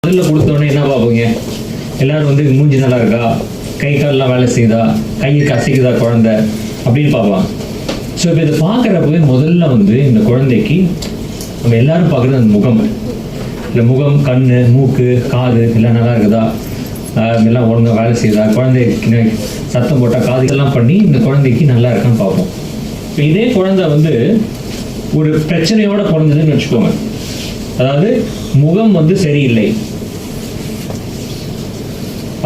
முதல்ல கொடுத்தோடனே என்ன பார்ப்பீங்க? எல்லாரும் வந்து மூஞ்சி நல்லா இருக்கா, கை கால்லாம் வேலை செய்யுதா, கையை கசைக்குதா குழந்தை அப்படின்னு பார்ப்பாங்க. ஸோ இப்போ இதை பார்க்குறப்பவே முதல்ல வந்து இந்த குழந்தைக்கு நம்ம எல்லாரும் பார்க்குறது அந்த முகம் இல்லை, முகம், கண், மூக்கு, காது எல்லாம் நல்லா இருக்குதா, எல்லாம் ஒழுங்காக வேலை செய்யுதா, குழந்தைக்கு சத்தம் போட்டால் காது இதெல்லாம் பண்ணி இந்த குழந்தைக்கு நல்லா இருக்கான்னு பார்ப்போம். இப்போ இதே குழந்தை வந்து ஒரு பிரச்சனையோட பிறந்ததுன்னு வச்சுக்கோங்க. அதாவது முகம் வந்து சரியில்லை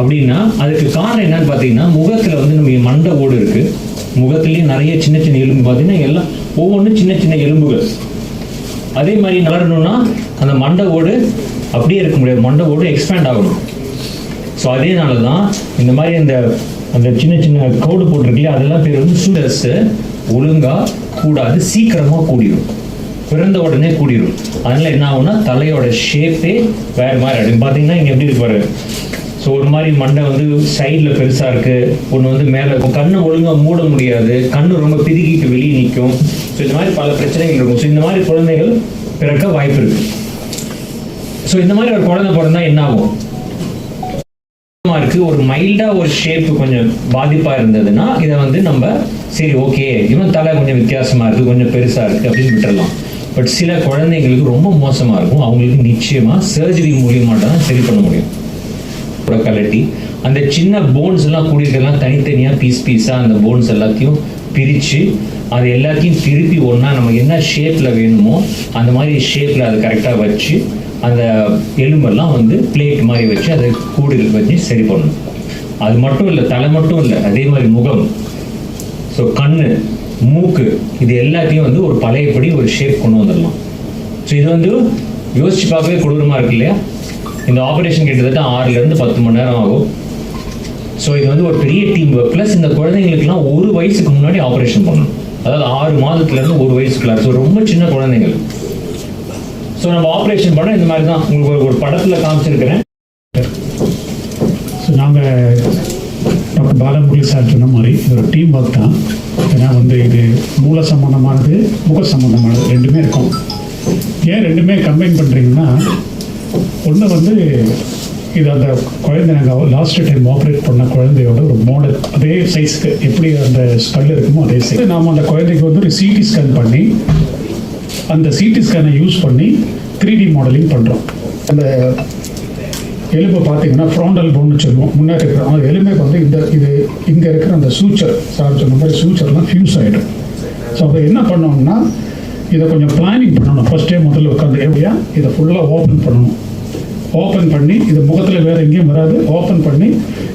அப்படின்னா அதுக்கு காரணம் என்னன்னு பார்த்தீங்கன்னா, முகத்தில் வந்து நம்ம மண்டை ஓடு இருக்குது. முகத்துலேயும் நிறைய சின்ன சின்ன எலும்பு பார்த்தீங்கன்னா எல்லாம் ஒவ்வொன்றும் சின்ன சின்ன எலும்புகள். அதே மாதிரி வளரணும்னா அந்த மண்டை ஓடு அப்படியே இருக்க முடியாது, மண்டை ஓடு எக்ஸ்பேண்ட் ஆகணும். ஸோ அதேனால தான் இந்த மாதிரி அந்த சின்ன சின்ன கோடு போட்டிருக்கலையே அதெல்லாம் பேர் வந்து சூடர்ஸு ஒழுங்காக கூடாது, சீக்கிரமாக கூடிடும், பிறந்த உடனே கூடிடும். அதனால என்ன ஆகும்னா தலையோட ஷேப்பே வேறு மாதிரி ஆகிடும். பார்த்தீங்கன்னா இங்கே எப்படி இருப்பாரு, ஸோ ஒரு மாதிரி மண்டை வந்து சைடில் பெருசாக இருக்குது, ஒன்று வந்து மேலே இருக்கும், கண்ணை ஒழுங்காக மூட முடியாது, கண்ணு ரொம்ப பிதுக்கிட்டு வெளியே நிற்கும். ஸோ இந்த மாதிரி பல பிரச்சனைகள் இருக்கும். ஸோ இந்த மாதிரி குழந்தைகள் பிறக்க வாய்ப்பு இருக்குது. ஸோ இந்த மாதிரி ஒரு குழந்தை பிறந்தா என்ன ஆகும் இருக்கு, ஒரு மைல்டாக ஒரு ஷேப்பு கொஞ்சம் பாதிப்பாக இருந்ததுன்னா இதை வந்து நம்ம சரி ஓகே இவன் தலை கொஞ்சம் வித்தியாசமாக இருக்குது, கொஞ்சம் பெருசாக இருக்குது அப்படின்னு விட்டுடலாம். பட் சில குழந்தைங்களுக்கு ரொம்ப மோசமாக இருக்கும், அவங்களுக்கு நிச்சயமாக சர்ஜரி மூலியமாக தான் சரி பண்ண முடியும். கலட்டி அந்த சின்ன போன்ஸ் எல்லாம் கூடியிருக்கலாம் தனித்தனியாக பீஸாக அந்த போன்ஸ் எல்லாத்தையும் பிரித்து அது எல்லாத்தையும் திருப்பி ஒன்றா நம்ம என்ன ஷேப்பில் வேணுமோ அந்த மாதிரி ஷேப்பில் அதை கரெக்டாக வச்சு அந்த எலும்பெல்லாம் வந்து பிளேட் மாதிரி வச்சு அதை கூடுதல் வச்சு சரி பண்ணணும். அது மட்டும் இல்லை, தலை மட்டும் இல்லை, அதே மாதிரி முகம், ஸோ கண், மூக்கு, இது எல்லாத்தையும் வந்து ஒரு பழையபடி ஒரு ஷேப் கொண்டு வந்துடலாம். ஸோ இது வந்து யோசிச்சு பார்க்கவே கொடூரமாக இருக்கு இல்லையா? இந்த ஆப்ரேஷன் கிட்டத்தட்ட 6லேருந்து 10 மணி நேரம் ஆகும். ஸோ இது வந்து ஒரு பெரிய டீம் ஒர்க். ப்ளஸ் இந்த குழந்தைங்களுக்குலாம் 1 வயசுக்கு முன்னாடி ஆப்ரேஷன் பண்ணணும், அதாவது 6 மாதத்துலேருந்து 1 வயசுக்குள்ள. ஸோ ரொம்ப சின்ன குழந்தைங்கள். ஸோ நம்ம ஆப்ரேஷன் பண்ண இந்த மாதிரி தான் உங்களுக்கு ஒரு படத்தில் காமிச்சிருக்கிறேன். ஸோ நாங்கள் டாக்டர் பாலமுரளி சார் சொன்ன மாதிரி இது ஒரு டீம் ஒர்க் தான். ஏன்னா வந்து இது மூல சம்மந்தமானது, முக சம்மந்தமானது ரெண்டுமே இருக்கும். ஏன் ரெண்டுமே கம்பைன் பண்ணுறீங்கன்னா, ஒன்று வந்து இது அந்த குழந்தை நாங்கள் லாஸ்ட் டைம் ஆப்ரேட் பண்ண குழந்தையோட ஒரு மாடல், அதே சைஸ்க்கு எப்படி அந்த ஸ்கல் இருக்குமோ அதே சைஸ். நாம் அந்த குழந்தைக்கு வந்து ஒரு சிடி ஸ்கேன் பண்ணி அந்த சிடி ஸ்கேனை யூஸ் பண்ணி 3D மாடலிங் பண்ணுறோம். அந்த எலும்பை பார்த்தீங்கன்னா ஃப்ராண்டல் போன்னு சொல்லுவோம், முன்னாடி இருக்கிற அந்த எலும்பை வந்து இது இங்கே இருக்கிற அந்த சூச்சர், சார் சொன்ன மாதிரி சூச்சர்லாம் ஃபியூஸ் ஆகிடும். ஸோ அதை என்ன பண்ணோம்னா இதை கொஞ்சம் பிளானிங் பண்ணணும். ஃபஸ்ட்டே முதல்ல உட்காந்து எப்படியா இதை ஃபுல்லாக ஓப்பன் பண்ணணும். ஓப்பன் பண்ணி இது முகத்தில் வேறு எங்கேயும் வராது, ஓப்பன் பண்ணி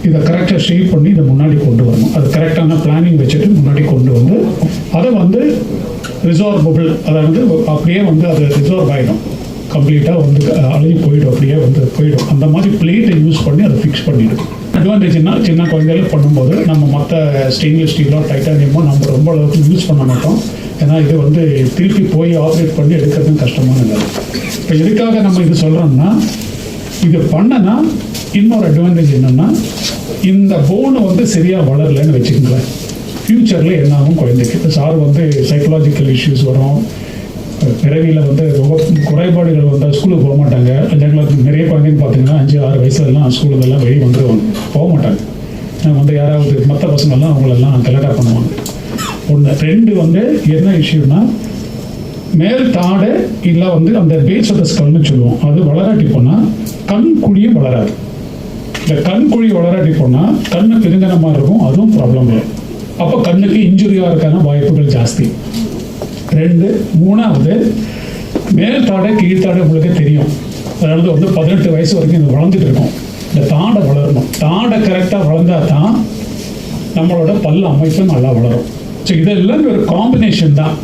இதை கரெக்டாக ஷேப் பண்ணி இதை முன்னாடி கொண்டு வரணும். அது கரெக்டான பிளானிங் வச்சுட்டு முன்னாடி கொண்டு வந்து அதை வந்து ரிசார்வபிள், அதாவது அப்படியே வந்து அது ரிசார்வ் ஆகிடும், கம்ப்ளீட்டாக வந்து அழுகி போயிடும், அப்படியே வந்து போயிடும். அந்த மாதிரி பிளேட்டை யூஸ் பண்ணி அதை ஃபிக்ஸ் பண்ணிவிடும். அட்வான்டேஜ்னா சின்ன குழந்தைகள் பண்ணும்போது நம்ம மற்ற ஸ்டெயின்லெஸ் ஸ்டீலோ டைட்டானியமோ நம்ம ரொம்ப அளவுக்கு யூஸ் பண்ண மாட்டோம். ஏன்னா இது வந்து திருப்பி போய் ஆப்ரேட் பண்ணி எடுக்கிறதும் கஷ்டமான வேலை. இப்போ எதுக்காக நம்ம இது சொல்கிறோம்னா, இது பண்ணனா இன்னொரு அட்வான்டேஜ் என்னென்னா, இந்த போனை வந்து சரியாக வளரலைன்னு வச்சுக்கோங்களேன், ஃப்யூச்சரில் என்ன ஆகும் குழந்தைக்கு. இப்போ சார் வந்து சைக்கலாஜிக்கல் இஷ்யூஸ் வரும், பிறவியில் வந்து ரொம்ப குறைபாடுகள் வந்தால் ஸ்கூலுக்கு போக மாட்டாங்க. 5ஆம் கிளாஸ் நிறைய குழந்தைங்க பார்த்தீங்கன்னா 5-6 வயசுலலாம் ஸ்கூலுக்கெல்லாம் வெளியே வந்துடுவாங்க, போக மாட்டாங்க. வந்து யாராவது மற்ற பசங்கள்லாம் அவங்களெல்லாம் கலெக்டாக பண்ணுவாங்க. 1 2 வந்து என்ன இஷ்யூனா, மேல் தாடை இல்லை வந்து அந்த பேஸ் ஆஃப் த ஸ்கல்னு சொல்லுவோம், அது வளராட்டி போனால் கண் குழியும் வளராது. இந்த கண் குழி வளராட்டி போனால் கண்ணு பெருங்கனமாக இருக்கும், அதுவும் ப்ராப்ளம் வரும். அப்போ கண்ணுக்கு இன்ஜுரியாக இருக்கான வாய்ப்புகள் ஜாஸ்தி. 2 3வது மேல் தாடை கீழ்த்தாடை உங்களுக்கு தெரியும், அதாவது வந்து 18 வயசு வரைக்கும் இது வளர்ந்துட்டு இருக்கும். இந்த தாடை வளரணும், தாடை கரெக்டாக வளர்ந்தால் தான் நம்மளோட பல் அமைப்பு நல்லா வளரும். ஸோ இதெல்லாம் ஒரு காம்பினேஷன் தான்.